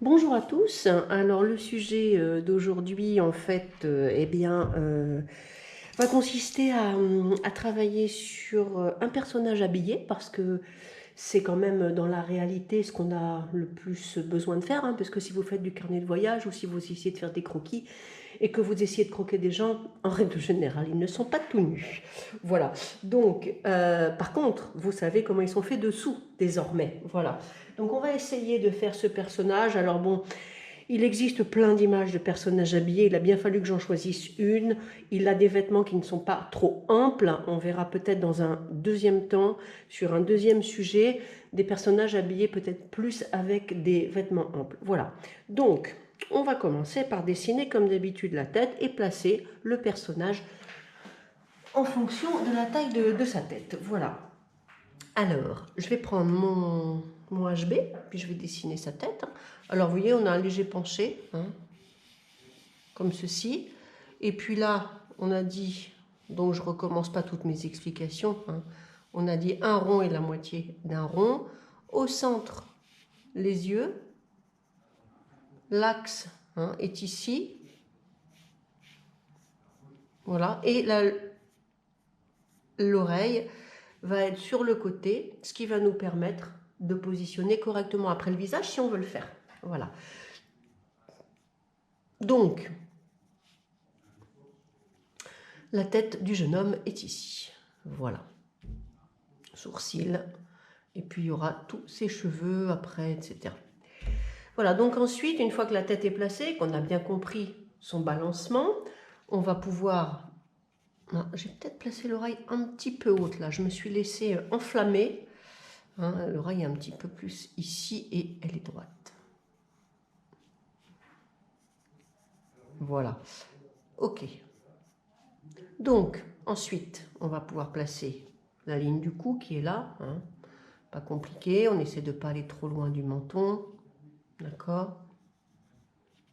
Bonjour à tous. Alors le sujet d'aujourd'hui, en fait, va consister à travailler sur un personnage habillé parce que c'est quand même dans la réalité ce qu'on a le plus besoin de faire, hein, parce que si vous faites du carnet de voyage ou si vous essayez de faire des croquis et que vous essayez de croquer des gens, en règle générale, ils ne sont pas tout nus. Voilà. Donc, par contre, vous savez comment ils sont faits dessous désormais. Voilà. Donc on va essayer de faire ce personnage. Alors bon, il existe plein d'images de personnages habillés. Il a bien fallu que j'en choisisse une. Il a des vêtements qui ne sont pas trop amples. On verra peut-être dans un deuxième temps, sur un deuxième sujet, des personnages habillés peut-être plus avec des vêtements amples. Voilà. Donc, on va commencer par dessiner comme d'habitude la tête et placer le personnage en fonction de la taille de sa tête. Voilà. Alors, je vais prendre mon HB, puis je vais dessiner sa tête. Alors, vous voyez, on a un léger penché, hein, comme ceci. Et puis là, on a dit, donc je ne recommence pas toutes mes explications, hein, on a dit un rond et la moitié d'un rond. Au centre, les yeux. L'axe, hein, est ici. Voilà. Et l'oreille va être sur le côté, ce qui va nous permettre de positionner correctement après le visage si on veut le faire. Voilà. Donc, la tête du jeune homme est ici. Voilà. Sourcils. Et puis, il y aura tous ses cheveux après, etc. Voilà, donc ensuite, une fois que la tête est placée, qu'on a bien compris son balancement, on va pouvoir... J'ai peut-être placé l'oreille un petit peu haute, là. Je me suis laissée enflammer. Hein, l'oreille est un petit peu plus ici et elle est droite. Voilà. OK. Donc, ensuite, on va pouvoir placer la ligne du cou qui est là. Hein. Pas compliqué. On essaie de ne pas aller trop loin du menton. D'accord?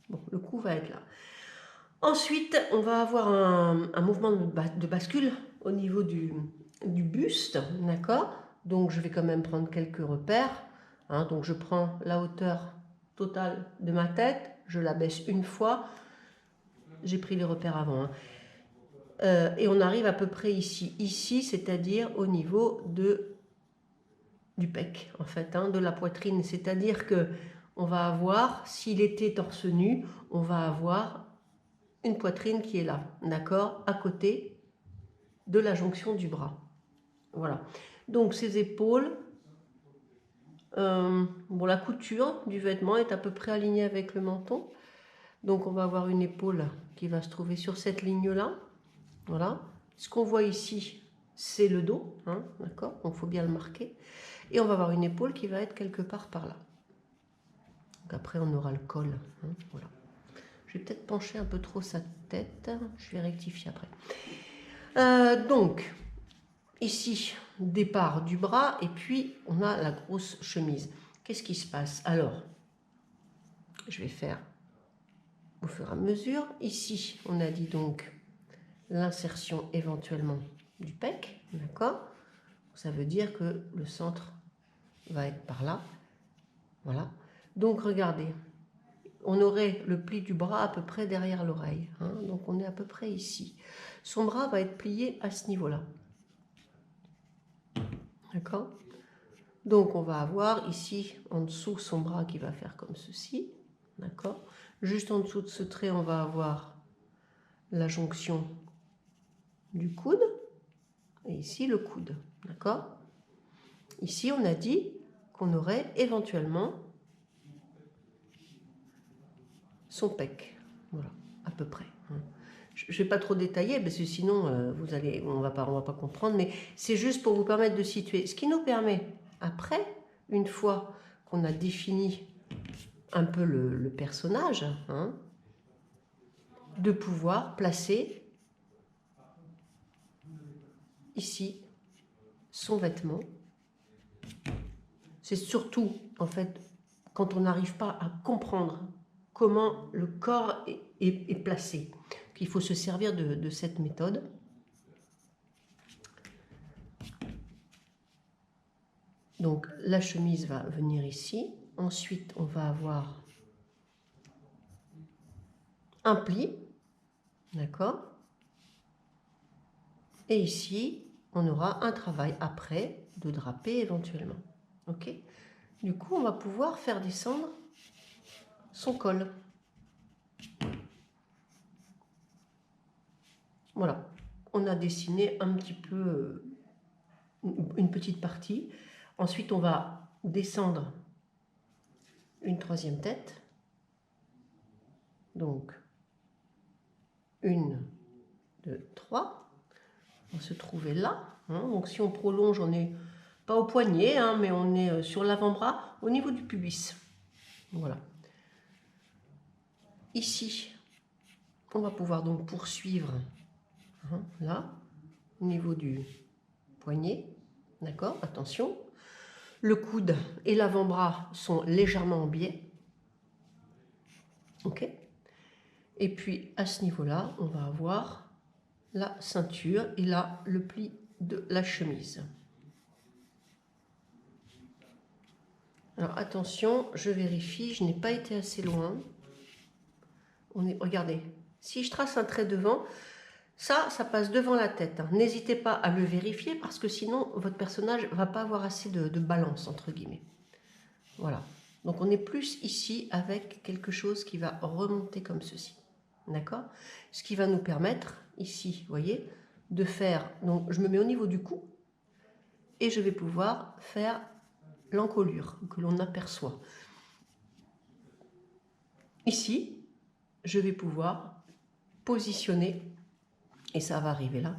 Bon, le cou va être là. Ensuite, on va avoir un mouvement de bascule au niveau du buste. D'accord? Donc, je vais quand même prendre quelques repères. Hein. Donc, je prends la hauteur totale de ma tête. Je la baisse une fois. J'ai pris les repères avant. Hein. Et on arrive à peu près ici. Ici, c'est-à-dire au niveau du pec, en fait, hein, de la poitrine. C'est-à-dire que on va avoir, s'il était torse nu, on va avoir une poitrine qui est là, d'accord, à côté de la jonction du bras. Voilà. Donc, ces épaules, bon, la couture du vêtement est à peu près alignée avec le menton. Donc, on va avoir une épaule qui va se trouver sur cette ligne-là. Voilà. Ce qu'on voit ici, c'est le dos, hein, d'accord? Donc, il faut bien le marquer. Et on va avoir une épaule qui va être quelque part par là. Donc, après, on aura le col. Hein, voilà. Je vais peut-être pencher un peu trop sa tête. Je vais rectifier après. Donc, ici, départ du bras, et puis on a la grosse chemise. Qu'est-ce qui se passe? Alors, je vais faire au fur et à mesure. Ici, on a dit donc l'insertion éventuellement du pec, d'accord? Ça veut dire que le centre va être par là. Voilà. Donc, regardez, on aurait le pli du bras à peu près derrière l'oreille. Hein, donc, on est à peu près ici. Son bras va être plié à ce niveau-là. D'accord? Donc, on va avoir ici, en dessous, son bras qui va faire comme ceci. D'accord? Juste en dessous de ce trait, on va avoir la jonction du coude. Et ici, le coude. D'accord? Ici, on a dit qu'on aurait éventuellement son pec. Voilà, à peu près. Je ne vais pas trop détailler, parce que sinon, on va pas comprendre. Mais c'est juste pour vous permettre de situer. Ce qui nous permet, après, une fois qu'on a défini un peu le personnage, hein, de pouvoir placer ici son vêtement. C'est surtout, en fait, quand on n'arrive pas à comprendre comment le corps est placé, qu'il faut se servir de cette méthode. Donc, la chemise va venir ici. Ensuite, on va avoir un pli, d'accord? Et ici, on aura un travail après de draper éventuellement. Ok? Du coup, on va pouvoir faire descendre son col. Voilà. On a dessiné un petit peu une petite partie. Ensuite, on va descendre une troisième tête. Donc, 1, 2, 3. On va se trouver là. Hein. Donc, si on prolonge, on n'est pas au poignet, hein, mais on est sur l'avant-bras au niveau du pubis. Voilà. Ici, on va pouvoir donc poursuivre hein, là, au niveau du poignet. D'accord? Attention. Le coude et l'avant-bras sont légèrement en biais. Ok? Et puis, à ce niveau-là, on va avoir la ceinture et là, le pli de la chemise. Alors, attention, je vérifie, je n'ai pas été assez loin. Regardez, si je trace un trait devant, ça passe devant la tête. Hein. N'hésitez pas à le vérifier parce que sinon, votre personnage ne va pas avoir assez de balance, entre guillemets. Voilà. Donc, on est plus ici avec quelque chose qui va remonter comme ceci. D'accord? Ce qui va nous permettre, ici, vous voyez, de faire... Donc, je me mets au niveau du cou et je vais pouvoir faire l'encolure que l'on aperçoit. Ici, je vais pouvoir positionner, et ça va arriver là,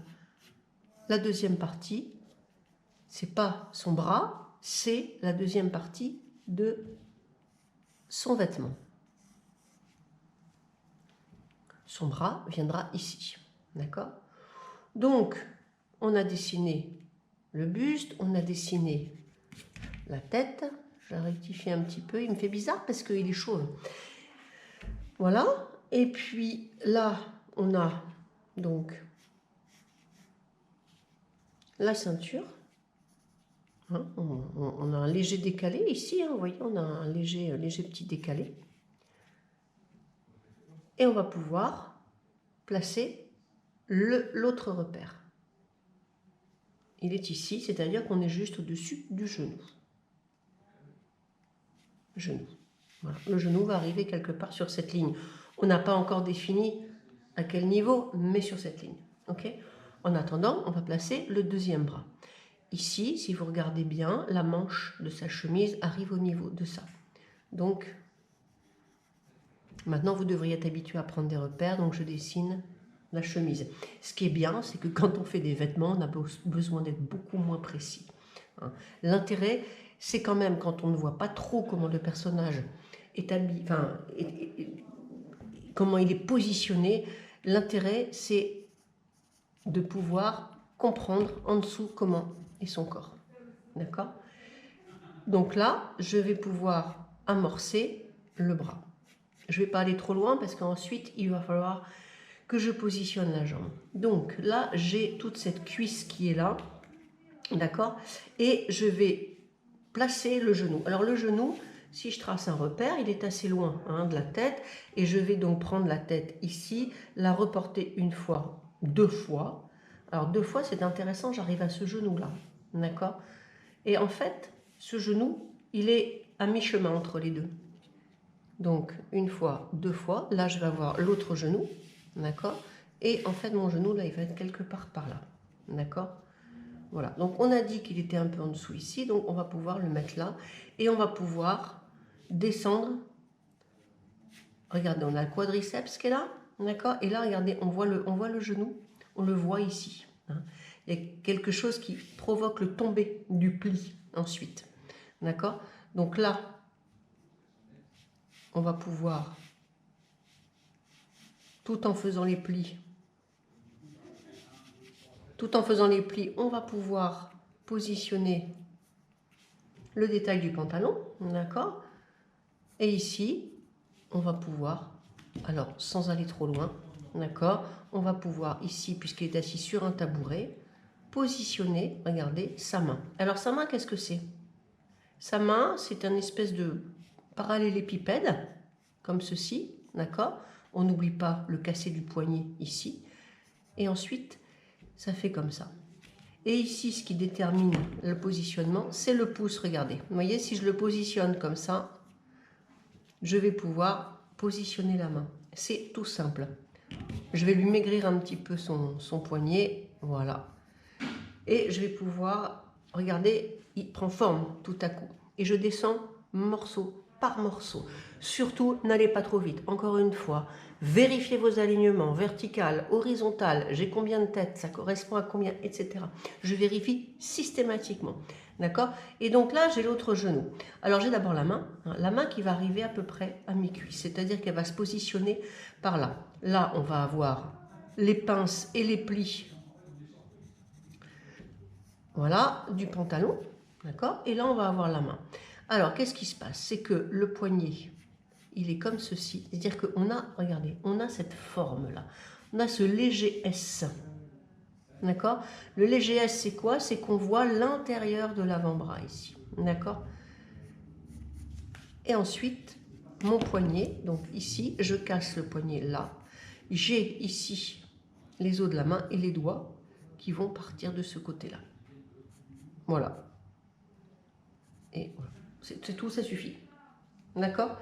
la deuxième partie, c'est pas son bras, c'est la deuxième partie de son vêtement. Son bras viendra ici, d'accord? Donc, on a dessiné le buste, on a dessiné la tête. Je vais rectifier un petit peu, il me fait bizarre parce qu'il est chaud. Voilà, et puis là, on a donc la ceinture. Hein, on a un léger décalé ici, hein, vous voyez, on a un léger petit décalé. Et on va pouvoir placer l'autre repère. Il est ici, c'est-à-dire qu'on est juste au-dessus du genou. Genou. Voilà. Le genou va arriver quelque part sur cette ligne. On n'a pas encore défini à quel niveau, mais sur cette ligne. Okay? En attendant, on va placer le deuxième bras. Ici, si vous regardez bien, la manche de sa chemise arrive au niveau de ça. Donc, maintenant, vous devriez être habitué à prendre des repères. Donc, je dessine la chemise. Ce qui est bien, c'est que quand on fait des vêtements, on a besoin d'être beaucoup moins précis. Hein. L'intérêt, c'est quand même quand on ne voit pas trop comment le personnage est habillé, enfin, comment il est positionné. L'intérêt, c'est de pouvoir comprendre en dessous comment est son corps. D'accord? Donc là, je vais pouvoir amorcer le bras. Je ne vais pas aller trop loin parce qu'ensuite, il va falloir que je positionne la jambe. Donc là, j'ai toute cette cuisse qui est là, d'accord? Et je vais placer le genou. Alors le genou, si je trace un repère, il est assez loin hein, de la tête, et je vais donc prendre la tête ici, la reporter une fois, deux fois. Alors deux fois, c'est intéressant, j'arrive à ce genou-là, d'accord? Et en fait, ce genou, il est à mi-chemin entre les deux. Donc, une fois, deux fois. Là, je vais avoir l'autre genou. D'accord? Et en fait, mon genou, là, il va être quelque part par là. D'accord? Voilà. Donc, on a dit qu'il était un peu en dessous ici. Donc, on va pouvoir le mettre là. Et on va pouvoir descendre. Regardez, on a le quadriceps qui est là. D'accord? Et là, regardez, on voit le genou. On le voit ici. Hein. Il y a quelque chose qui provoque le tombé du pli ensuite. D'accord? Donc là, on va pouvoir, tout en faisant les plis, on va pouvoir positionner le détail du pantalon, d'accord? Et ici, on va pouvoir, alors sans aller trop loin, d'accord? On va pouvoir ici, puisqu'il est assis sur un tabouret, positionner, regardez, sa main. Alors sa main, qu'est-ce que c'est? Sa main, c'est un espèce de parallélépipède, comme ceci, d'accord? On n'oublie pas le cassé du poignet ici. Et ensuite, ça fait comme ça. Et ici, ce qui détermine le positionnement, c'est le pouce. Regardez. Vous voyez, si je le positionne comme ça, je vais pouvoir positionner la main. C'est tout simple. Je vais lui maigrir un petit peu son poignet. Voilà. Et je vais pouvoir, regardez, il prend forme tout à coup. Et je descends morceau par morceau. Surtout, n'allez pas trop vite. Encore une fois, vérifiez vos alignements, vertical, horizontal, j'ai combien de têtes, ça correspond à combien, etc. Je vérifie systématiquement. D'accord? Et donc là, j'ai l'autre genou. Alors, j'ai d'abord la main qui va arriver à peu près à mi-cuisse, c'est-à-dire qu'elle va se positionner par là. Là, on va avoir les pinces et les plis, voilà, du pantalon, d'accord? Et là, on va avoir la main. Alors, qu'est-ce qui se passe? C'est que le poignet, il est comme ceci. C'est-à-dire qu'on a, regardez, on a cette forme-là. On a ce léger S. D'accord? Le léger S, c'est quoi? C'est qu'on voit l'intérieur de l'avant-bras ici. D'accord? Et ensuite, mon poignet, donc ici, je casse le poignet là. J'ai ici les os de la main et les doigts qui vont partir de ce côté-là. Voilà. Et voilà. C'est tout, ça suffit. D'accord?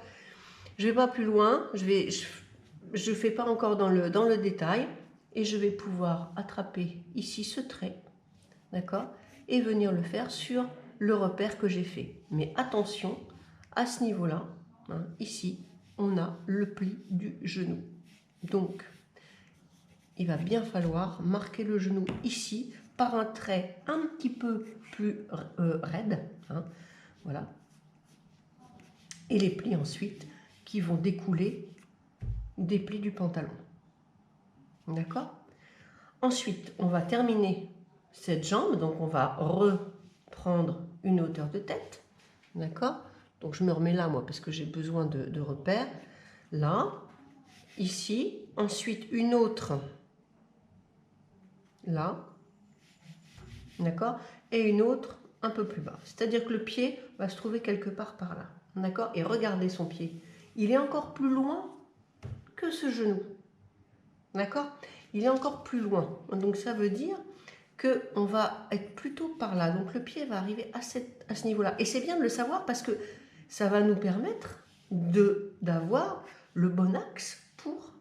Je ne vais pas plus loin, je fais pas encore dans le détail, et je vais pouvoir attraper ici ce trait, d'accord, et venir le faire sur le repère que j'ai fait. Mais attention, à ce niveau-là, hein, ici, on a le pli du genou. Donc, il va bien falloir marquer le genou ici par un trait un petit peu plus raide, hein, voilà. Et les plis ensuite qui vont découler des plis du pantalon. D'accord? Ensuite, on va terminer cette jambe, donc on va reprendre une hauteur de tête. D'accord? Donc je me remets là, moi, parce que j'ai besoin de repères. Là, ici, ensuite une autre là, d'accord? Et une autre un peu plus bas. C'est-à-dire que le pied va se trouver quelque part par là. D'accord? Et regardez son pied. Il est encore plus loin que ce genou. D'accord? Il est encore plus loin. Donc ça veut dire qu'on va être plutôt par là. Donc le pied va arriver à ce niveau-là. Et c'est bien de le savoir parce que ça va nous permettre d'avoir le bon axe pour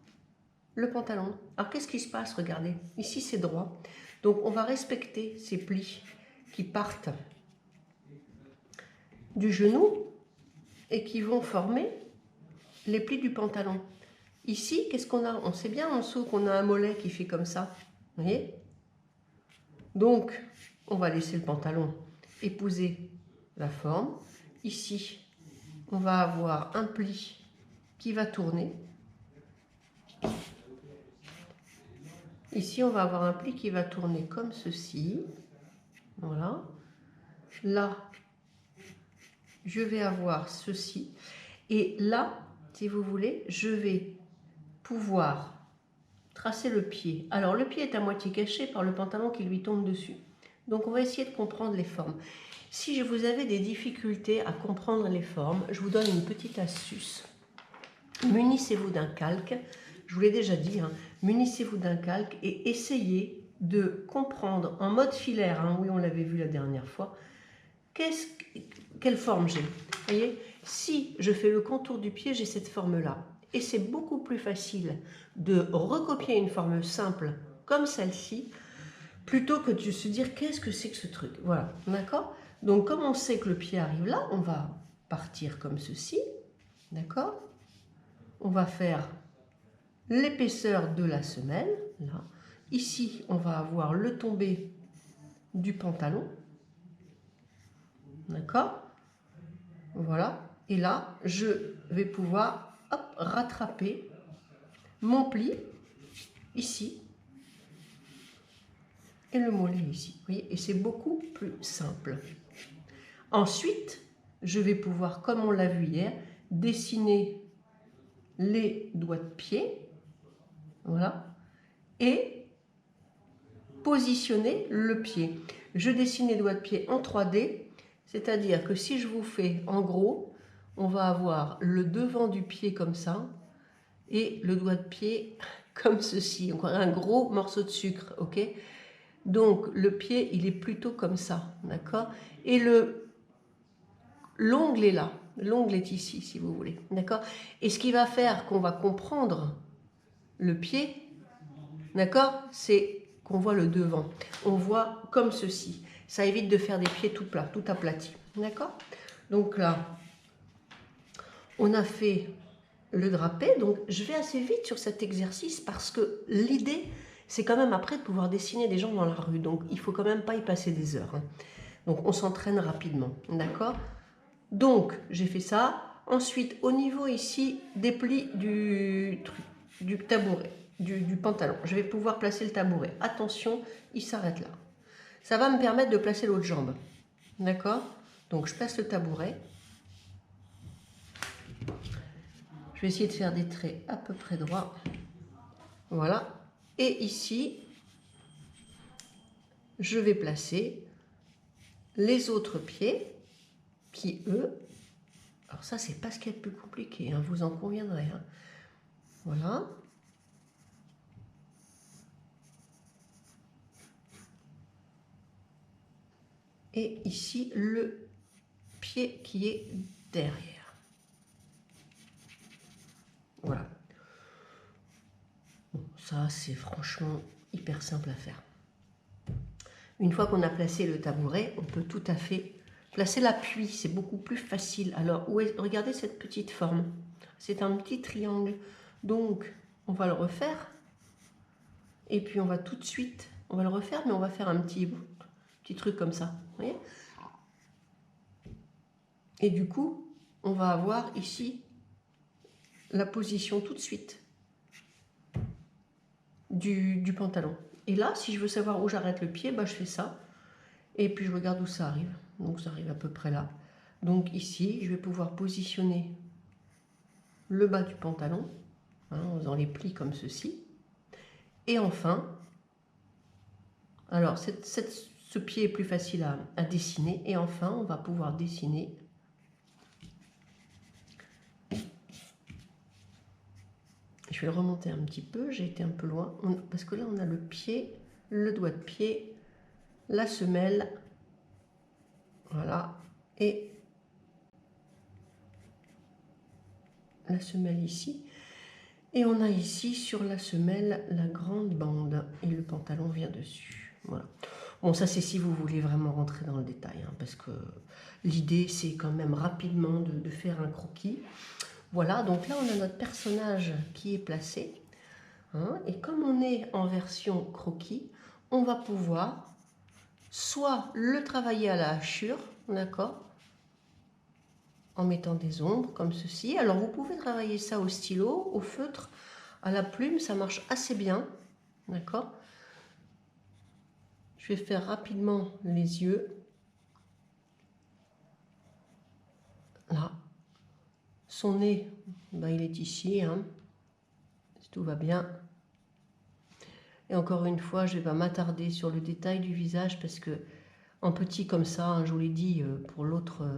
le pantalon. Alors qu'est-ce qui se passe? Regardez, ici c'est droit. Donc on va respecter ces plis qui partent du genou et qui vont former les plis du pantalon. Ici, qu'est-ce qu'on a? On sait bien en dessous qu'on a un mollet qui fait comme ça. Vous voyez? Donc, on va laisser le pantalon épouser la forme. Ici, on va avoir un pli qui va tourner. Ici, on va avoir un pli qui va tourner comme ceci. Voilà. Là, je vais avoir ceci. Et là, si vous voulez, je vais pouvoir tracer le pied. Alors, le pied est à moitié caché par le pantalon qui lui tombe dessus. Donc, on va essayer de comprendre les formes. Si vous avez des difficultés à comprendre les formes, je vous donne une petite astuce. Munissez-vous d'un calque. Je vous l'ai déjà dit, hein, munissez-vous d'un calque et essayez de comprendre en mode filaire, hein, oui, on l'avait vu la dernière fois, quelle forme j'ai. Vous voyez, si je fais le contour du pied, j'ai cette forme-là. Et c'est beaucoup plus facile de recopier une forme simple comme celle-ci, plutôt que de se dire qu'est-ce que c'est que ce truc. Voilà, d'accord? Donc comme on sait que le pied arrive là, on va partir comme ceci, d'accord? On va faire l'épaisseur de la semelle, là. Ici, on va avoir le tombé du pantalon, d'accord? Voilà. Et là, je vais pouvoir hop, rattraper mon pli ici et le mollet ici. Vous voyez? Et c'est beaucoup plus simple. Ensuite, je vais pouvoir, comme on l'a vu hier, dessiner les doigts de pied, voilà, et positionner le pied. Je dessine les doigts de pied en 3D, c'est-à-dire que si je vous fais en gros, on va avoir le devant du pied comme ça, et le doigt de pied comme ceci, encore un gros morceau de sucre, ok? Donc le pied, il est plutôt comme ça, d'accord? Et l'ongle est là, l'ongle est ici, si vous voulez, d'accord? Et ce qui va faire qu'on va comprendre le pied, d'accord? C'est qu'on voit le devant. On voit comme ceci. Ça évite de faire des pieds tout plats, tout aplatis, d'accord? Donc là, on a fait le drapé, donc je vais assez vite sur cet exercice parce que l'idée, c'est quand même après de pouvoir dessiner des gens dans la rue. Donc il faut quand même pas y passer des heures, hein. Donc on s'entraîne rapidement, d'accord? Donc j'ai fait ça. Ensuite, au niveau ici des plis du tabouret, du pantalon, je vais pouvoir placer le tabouret. Attention, il s'arrête là. Ça va me permettre de placer l'autre jambe, d'accord? Donc je place le tabouret. Je vais essayer de faire des traits à peu près droits. Voilà. Et ici, je vais placer les autres pieds qui, eux... Alors ça, c'est pas ce qui est le plus compliqué, hein, vous en conviendrez, hein. Voilà. Et ici, le pied qui est derrière. Voilà. Bon, ça, c'est franchement hyper simple à faire. Une fois qu'on a placé le tabouret, on peut tout à fait placer l'appui. C'est beaucoup plus facile. Alors, regardez cette petite forme. C'est un petit triangle. Donc, on va le refaire. Et puis, on va tout de suite, on va le refaire, mais on va faire un petit truc comme ça. Vous voyez ? Et du coup, on va avoir ici la position tout de suite du pantalon. Et là, si je veux savoir où j'arrête le pied, bah, je fais ça. Et puis, je regarde où ça arrive. Donc, ça arrive à peu près là. Donc, ici, je vais pouvoir positionner le bas du pantalon, hein, en faisant les plis comme ceci. Et enfin, alors, ce pied est plus facile à dessiner. Et enfin, on va pouvoir dessiner je vais le remonter un petit peu, j'ai été un peu loin, parce que là on a le pied, le doigt de pied, la semelle, voilà, et la semelle ici. Et on a ici sur la semelle la grande bande et le pantalon vient dessus. Voilà. Bon, ça c'est si vous voulez vraiment rentrer dans le détail, hein, parce que l'idée c'est quand même rapidement de faire un croquis. Voilà, donc là on a notre personnage qui est placé. Hein, et comme on est en version croquis, on va pouvoir soit le travailler à la hachure, d'accord, en mettant des ombres comme ceci. Alors vous pouvez travailler ça au stylo, au feutre, à la plume, ça marche assez bien, d'accord. Je vais faire rapidement les yeux. Là. Son nez, ben, il est ici, hein, si tout va bien. Et encore une fois, je ne vais pas m'attarder sur le détail du visage parce que en petit comme ça, hein, je vous l'ai dit, pour l'autre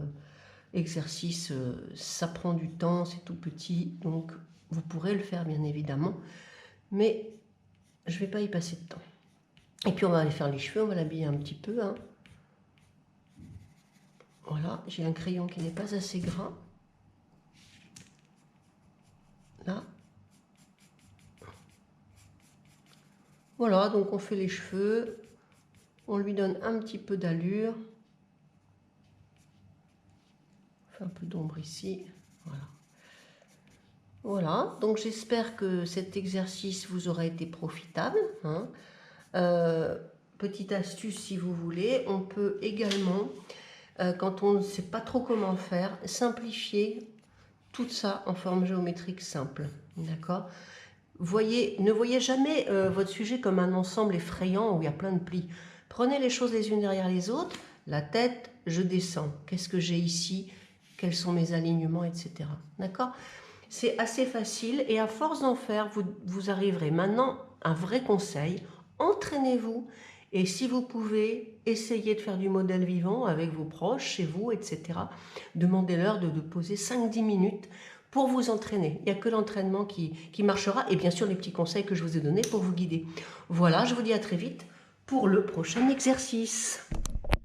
exercice, ça prend du temps, c'est tout petit, donc vous pourrez le faire bien évidemment, mais je ne vais pas y passer de temps. Et puis on va aller faire les cheveux, on va l'habiller un petit peu, hein. Voilà, j'ai un crayon qui n'est pas assez gras. Là. Voilà, donc on fait les cheveux, on lui donne un petit peu d'allure. On fait un peu d'ombre ici, voilà. Voilà, donc j'espère que cet exercice vous aura été profitable, hein. Petite astuce si vous voulez, on peut également, quand on ne sait pas trop comment faire, simplifier tout ça en forme géométrique simple, d'accord ? Ne voyez jamais votre sujet comme un ensemble effrayant où il y a plein de plis. Prenez les choses les unes derrière les autres, la tête, je descends. Qu'est-ce que j'ai ici? Quels sont mes alignements, etc. D'accord? C'est assez facile et à force d'en faire, vous arriverez. Maintenant, un vrai conseil, entraînez-vous et si vous pouvez, essayez de faire du modèle vivant avec vos proches, chez vous, etc. Demandez-leur de poser 5-10 minutes pour vous entraîner. Il n'y a que l'entraînement qui marchera et bien sûr les petits conseils que je vous ai donnés pour vous guider. Voilà, je vous dis à très vite pour le prochain exercice.